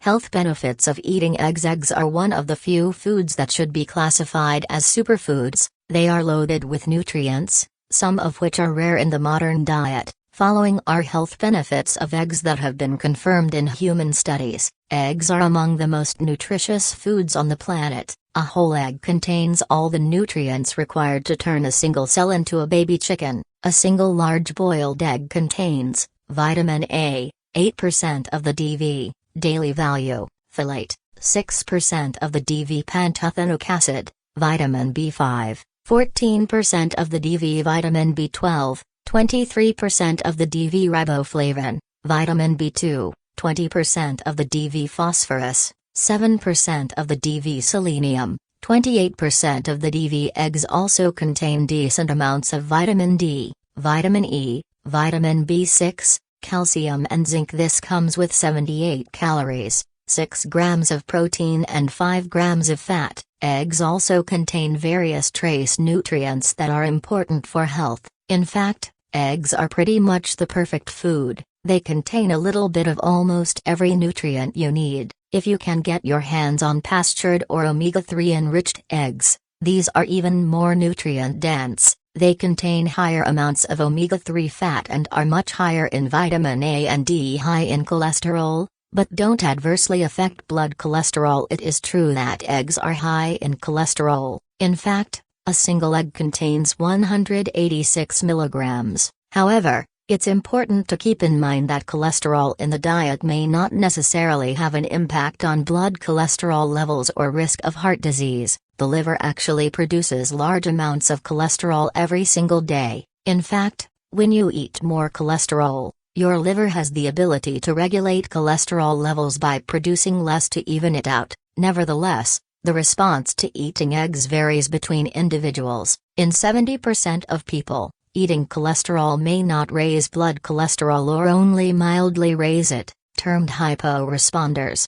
Health benefits of eating eggs. Eggs are one of the few foods that should be classified as superfoods. They are loaded with nutrients, some of which are rare in the modern diet. Following are health benefits of eggs that have been confirmed in human studies. Eggs are among the most nutritious foods on the planet. A whole egg contains all the nutrients required to turn a single cell into a baby chicken. A single large boiled egg contains vitamin A, 8% of the DV, daily value, folate, 6% of the DV, pantothenic acid, vitamin B5, 14% of the DV, vitamin B12, 23% of the DV, riboflavin, vitamin B2, 20% of the DV, phosphorus, 7% of the DV, selenium, 28% of the DV. Eggs also contain decent amounts of vitamin D, vitamin E, vitamin B6, calcium and zinc. This comes with 78 calories, 6 grams of protein and 5 grams of fat. Eggs also contain various trace nutrients that are important for health. In fact, eggs are pretty much the perfect food. They contain a little bit of almost every nutrient you need. If you can get your hands on pastured or omega-3 enriched eggs, these are even more nutrient dense. They contain higher amounts of omega-3 fat and are much higher in vitamin A and D, high in cholesterol, but don't adversely affect blood cholesterol. It is true that eggs are high in cholesterol. In fact, a single egg contains 186 milligrams. However, it's important to keep in mind that cholesterol in the diet may not necessarily have an impact on blood cholesterol levels or risk of heart disease. The liver actually produces large amounts of cholesterol every single day. In fact, when you eat more cholesterol, your liver has the ability to regulate cholesterol levels by producing less to even it out. Nevertheless, the response to eating eggs varies between individuals. In 70% of people, eating cholesterol may not raise blood cholesterol or only mildly raise it, termed hyporesponders.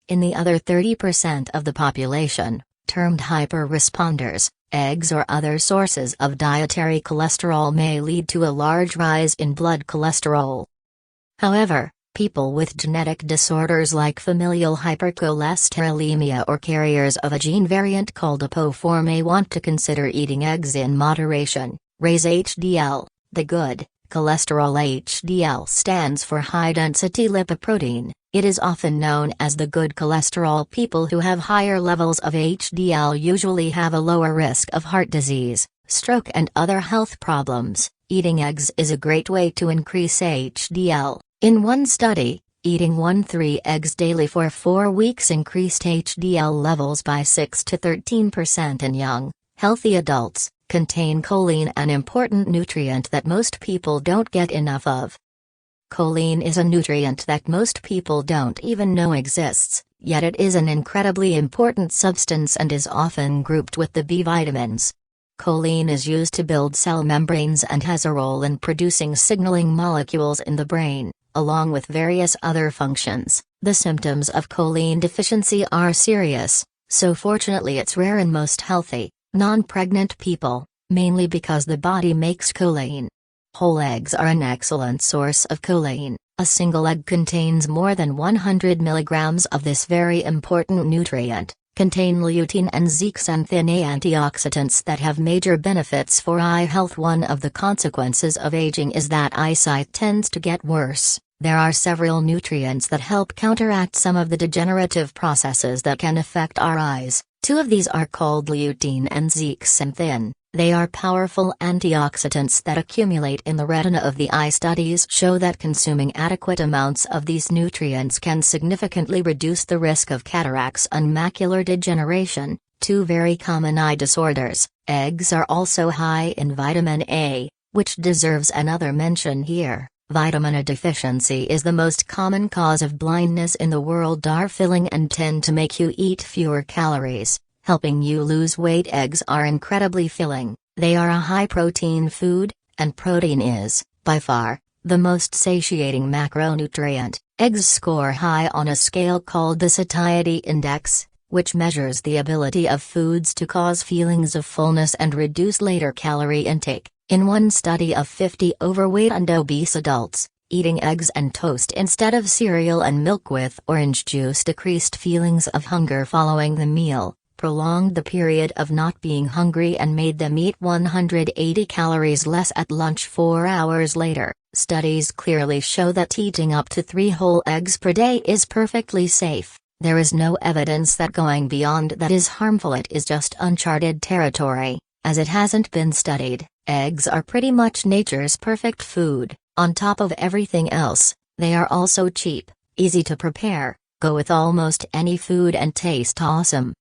In the other 30% of the population, termed hyperresponders, eggs or other sources of dietary cholesterol may lead to a large rise in blood cholesterol. However, people with genetic disorders like familial hypercholesterolemia or carriers of a gene variant called APOE4 may want to consider eating eggs in moderation. Raise HDL, the good cholesterol. HDL stands for high-density lipoprotein. It is often known as the good cholesterol. People who have higher levels of HDL usually have a lower risk of heart disease, stroke and other health problems. Eating eggs is a great way to increase HDL. In one study, eating 1-3 eggs daily for 4 weeks increased HDL levels by 6 to 13% in young, healthy adults. Contain choline, an important nutrient that most people don't get enough of. Choline is a nutrient that most people don't even know exists, yet it is an incredibly important substance and is often grouped with the B vitamins. Choline is used to build cell membranes and has a role in producing signaling molecules in the brain, along with various other functions. The symptoms of choline deficiency are serious, so fortunately it's rare in most healthy, non-pregnant people, mainly because the body makes choline. Whole eggs are an excellent source of choline. A single egg contains more than 100 milligrams of this very important nutrient. Contain lutein and zeaxanthin, antioxidants that have major benefits for eye health. One of the consequences of aging is that eyesight tends to get worse. There are several nutrients that help counteract some of the degenerative processes that can affect our eyes. 2 of these are called lutein and zeaxanthin. They are powerful antioxidants that accumulate in the retina of the eye. Studies show that consuming adequate amounts of these nutrients can significantly reduce the risk of cataracts and macular degeneration, 2 very common eye disorders. Eggs are also high in vitamin A, which deserves another mention here. Vitamin A deficiency is the most common cause of blindness in the world. Are filling and tend to make you eat fewer calories, helping you lose weight. Eggs are incredibly filling. They are a high-protein food, and protein is, by far, the most satiating macronutrient. Eggs score high on a scale called the satiety index, which measures the ability of foods to cause feelings of fullness and reduce later calorie intake. In one study of 50 overweight and obese adults, Eating eggs and toast instead of cereal and milk with orange juice decreased feelings of hunger following the meal, prolonged the period of not being hungry, and made them eat 180 calories less at lunch 4 hours later. Studies clearly show that eating up to 3 whole eggs per day is perfectly safe. There is no evidence that going beyond that is harmful. It is just uncharted territory, as it hasn't been studied. Eggs are pretty much nature's perfect food. On top of everything else, they are also cheap, easy to prepare, go with almost any food, and taste awesome.